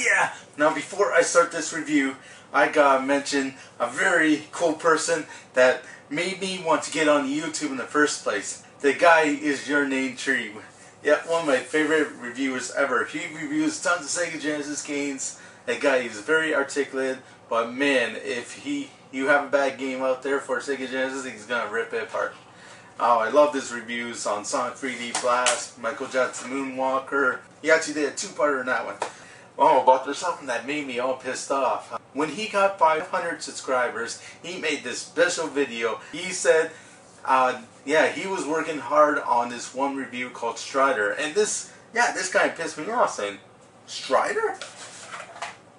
yeah! Now before I start this review, I gotta mention a very cool person that made me want to get on YouTube in the first place. The guy is Your Name Tree. Yeah, one of my favorite reviewers ever. He reviews tons of Sega Genesis games. That guy is very articulate, but man, if you have a bad game out there for Sega Genesis, he's gonna rip it apart. Oh, I love his reviews on Sonic 3D Blast, Michael Jackson Moonwalker. He actually did a two-parter on that one. Oh, but there's something that made me all pissed off. When he got 500 subscribers, he made this special video. He said, yeah, he was working hard on this one review called Strider. And this guy pissed me off saying, Strider?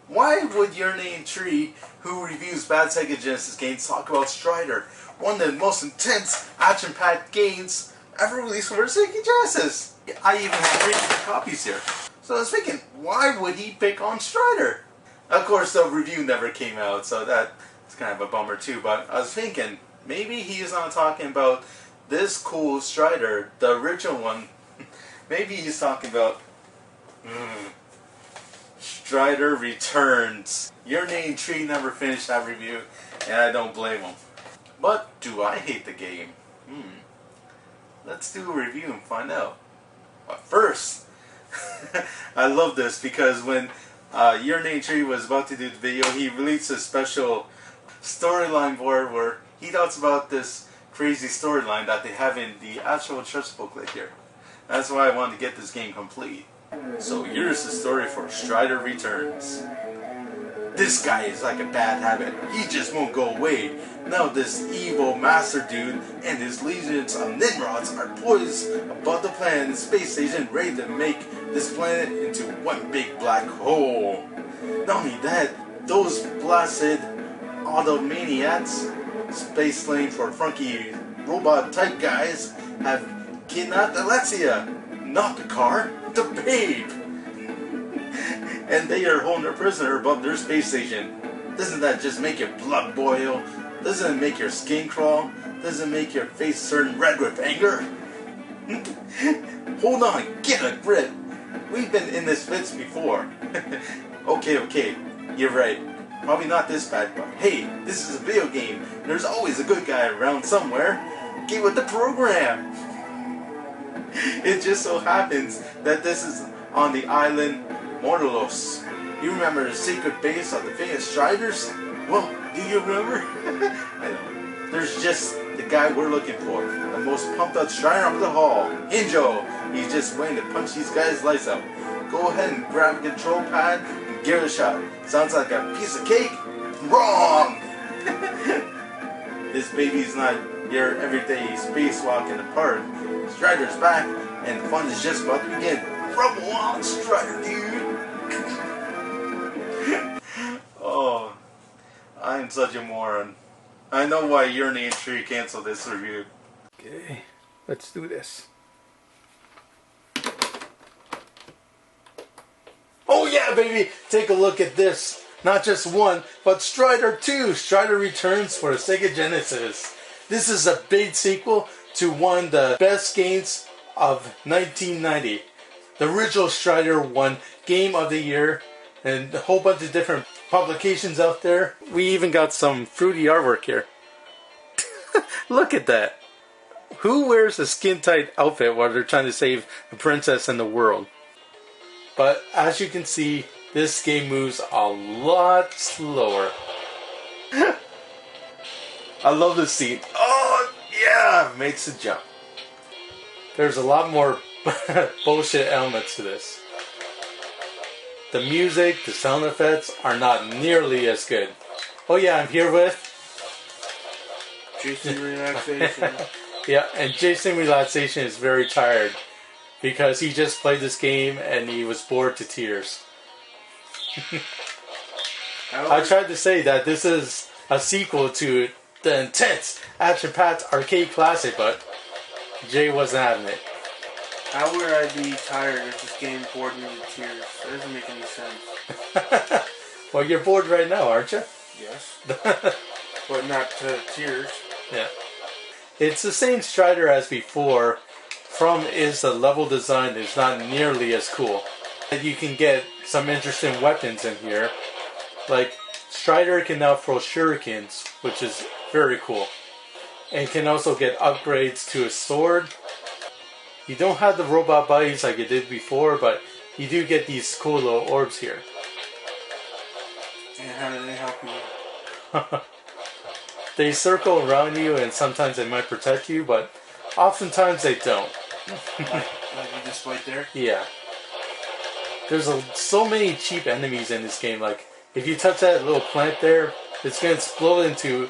Why would Your Name Tree, who reviews bad Sega Genesis games, talk about Strider? One of the most intense action-packed games ever released for Sega Genesis. I even have 3 different copies here. So I was thinking, why would he pick on Strider? Of course, the review never came out, so that's kind of a bummer too. But I was thinking, maybe he's not talking about this cool Strider, the original one. Maybe he's talking about Strider Returns. Your Name Tree never finished that review, and I don't blame him. But do I hate the game? Let's do a review and find out. But first, I love this because when Your Name Tree was about to do the video, he released a special storyline board where he talks about this crazy storyline that they have in the actual church booklet here. That's why I wanted to get this game complete. So here's the story for Strider Returns. This guy is like a bad habit. He just won't go away. Now this evil master dude and his legions of Nimrods are poised above the planet and space station, ready to make this planet into one big black hole. Not only that, those blasted Automaniacs, space slang for funky robot type guys, have kidnapped Alexia, not the car, the babe. And they are holding her prisoner above their space station. Doesn't that just make your blood boil? Doesn't it make your skin crawl? Doesn't it make your face turn red with anger? Hold on, get a grip. We've been in this fix before. Okay, you're right. Probably not this bad, but hey, this is a video game. There's always a good guy around somewhere. Get with the program. It just so happens that this is on the island Mortalos. You remember the secret base of the famous Striders? Well, do you remember? I know. There's just the guy we're looking for. The most pumped up Strider of the hall. Hinjo. He's just waiting to punch these guys' lights out. Go ahead and grab a control pad and give it a shot. Sounds like a piece of cake? Wrong! This baby's not your everyday spacewalk in the park. Strider's back, and the fun is just about to begin. Rumble on, Strider, dude! Oh, I'm such a moron. I know why Your Name Tree canceled this review. Okay, let's do this. Oh yeah, baby! Take a look at this. Not just one, but Strider 2. Strider Returns for the Sega Genesis. This is a big sequel to one of the best games of 1990. The original Strider won Game of the Year and a whole bunch of different publications out there. We even got some fruity artwork here. Look at that. Who wears a skin-tight outfit while they're trying to save the princess in the world? But as you can see, this game moves a lot slower. I love this scene. Oh, yeah! Makes a jump. There's a lot more bullshit elements to this. The music, the sound effects are not nearly as good. Oh yeah, I'm here with Jasonrelaxation. Yeah, and Jasonrelaxation is very tired because he just played this game and he was bored to tears. I tried to say that this is a sequel to the intense action-packed arcade classic, but Jay wasn't having it. How would I be tired if this game bored me to tears? That doesn't make any sense. Well, you're bored right now, aren't you? Yes. But not to tears. Yeah. It's the same Strider as before. Problem is the level design is not nearly as cool. You can get some interesting weapons in here. Like, Strider can now throw shurikens, which is very cool. And can also get upgrades to his sword. You don't have the robot bodies like you did before, but you do get these cool little orbs here. And how do they help you? They circle around you and sometimes they might protect you, but oftentimes they don't. like you just right there? Yeah. There's so many cheap enemies in this game. Like, if you touch that little plant there, it's going to explode into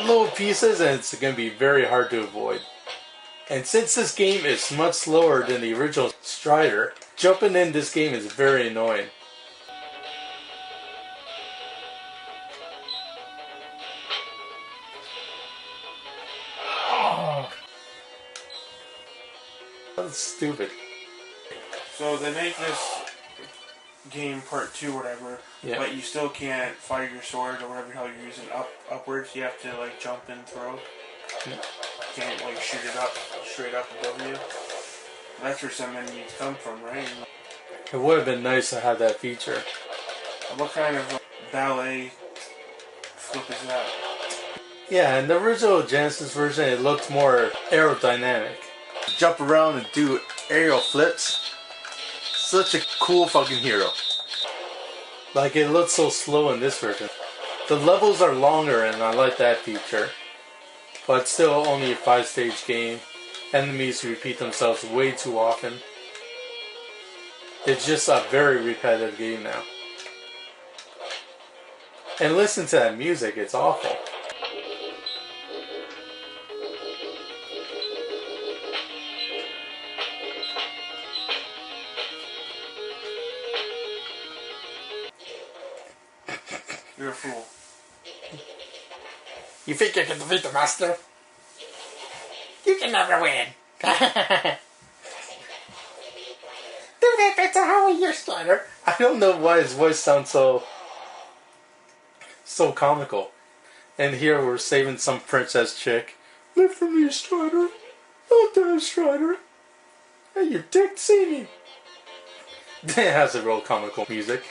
little pieces and it's going to be very hard to avoid. And since this game is much slower than the original Strider, jumping in this game is very annoying. That's stupid. So they make this game part 2 or whatever, yeah. But you still can't fire your sword or whatever the hell you're using upwards. You have to like jump and throw. Yeah. You can't like shoot it up straight up above you. That's where some enemies come from, right? It would have been nice to have that feature. What kind of ballet flip is that? Yeah, in the original Genesis version, it looked more aerodynamic. Jump around and do aerial flips. Such a cool fucking hero. Like, it looks so slow in this version. The levels are longer and I like that feature. But still only a 5-stage game. Enemies repeat themselves way too often. It's just a very repetitive game now. And listen to that music, it's awful. You're a fool. You think you can defeat the master? You can never win. Do that better, how are you, Strider? I don't know why his voice sounds so comical. And here we're saving some princess chick. Live for me, Strider. Don't die, Strider. Hey, your dick, see me. It has a real comical music.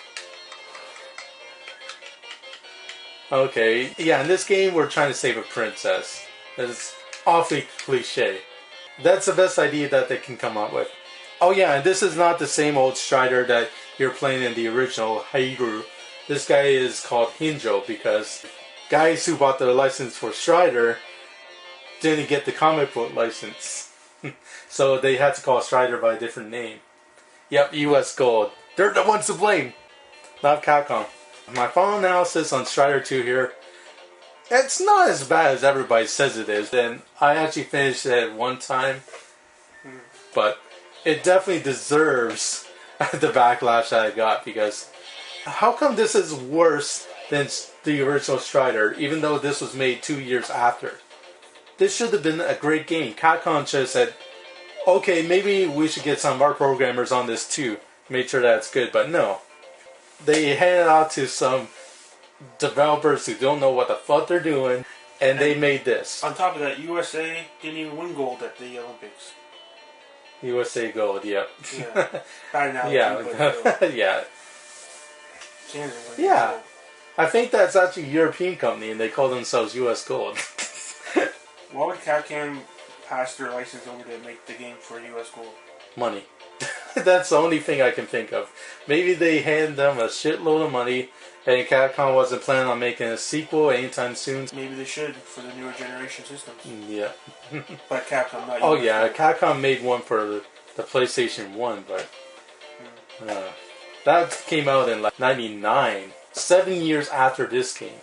Okay, yeah, in this game we're trying to save a princess. That's awfully cliche. That's the best idea that they can come up with. Oh yeah, and this is not the same old Strider that you're playing in the original Haiguru. This guy is called Hinjo because guys who bought the license for Strider didn't get the comic book license. So they had to call Strider by a different name. Yep, US Gold. They're the ones to blame, not Capcom. My final analysis on Strider 2 here, it's not as bad as everybody says it is. And I actually finished it at one time, but it definitely deserves the backlash that I got, because how come this is worse than the original Strider, even though this was made 2 years after? This should have been a great game. Capcom should have said, okay, maybe we should get some of our programmers on this too, make sure that it's good, but no. They hand it out to some developers who don't know what the fuck they're doing, and they made this. On top of that, USA didn't even win gold at the Olympics. USA Gold, yep. Yeah. Bad now. Yeah. Yeah. Kansas won Yeah. gold. I think that's actually a European company, and they call themselves US Gold. Why would Capcom pass their license over to make the game for US Gold? Money. That's the only thing I can think of. Maybe they hand them a shitload of money, and Capcom wasn't planning on making a sequel anytime soon. Maybe they should for the newer generation systems. Yeah. But Capcom, not Oh US yeah, Gold. Capcom made one for the PlayStation 1, but that came out in like 99, 7 years after this game.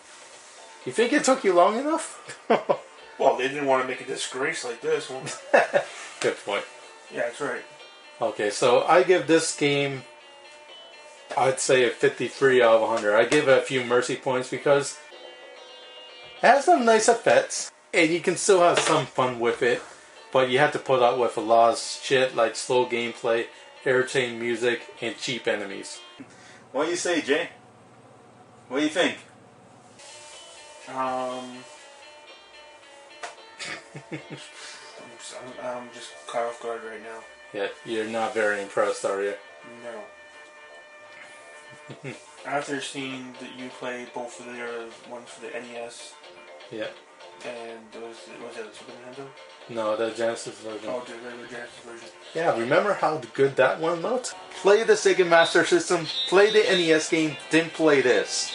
You think it took you long enough? Well, they didn't want to make a disgrace like this one. Good point. Yeah, that's right. Okay, so I give this game, I'd say a 53 out of 100. I give it a few mercy points because it has some nice effects, and you can still have some fun with it, but you have to put up with a lot of shit like slow gameplay, irritating music, and cheap enemies. What do you say, Jay? What do you think? I'm just caught off guard right now. Yeah, you're not very impressed, are you? No. After seeing that you play both of the ones for the NES. Yeah. And was that the Super Nintendo? No, the Genesis version. Oh, the regular Genesis version. Yeah, remember how good that one looked? Play the Sega Master System, play the NES game, then play this.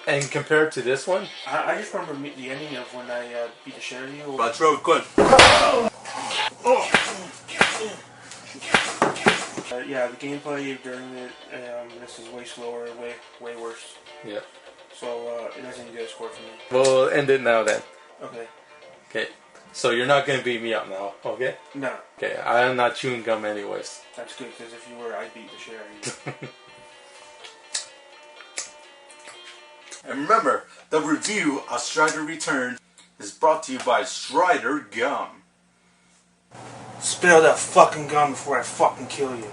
And compared to this one? I just remember the ending of when I beat the shit out of you. That's real good. Yeah, the gameplay during this is way slower, way worse. Yeah. So it doesn't get a score for me. We'll end it now then. Okay. Okay. So you're not gonna beat me up now, okay? No. Okay, I'm not chewing gum anyways. That's good, because if you were, I'd beat the shit out of you. And remember, the review of Strider Return is brought to you by Strider Gum. Spit out that fucking gum before I fucking kill you.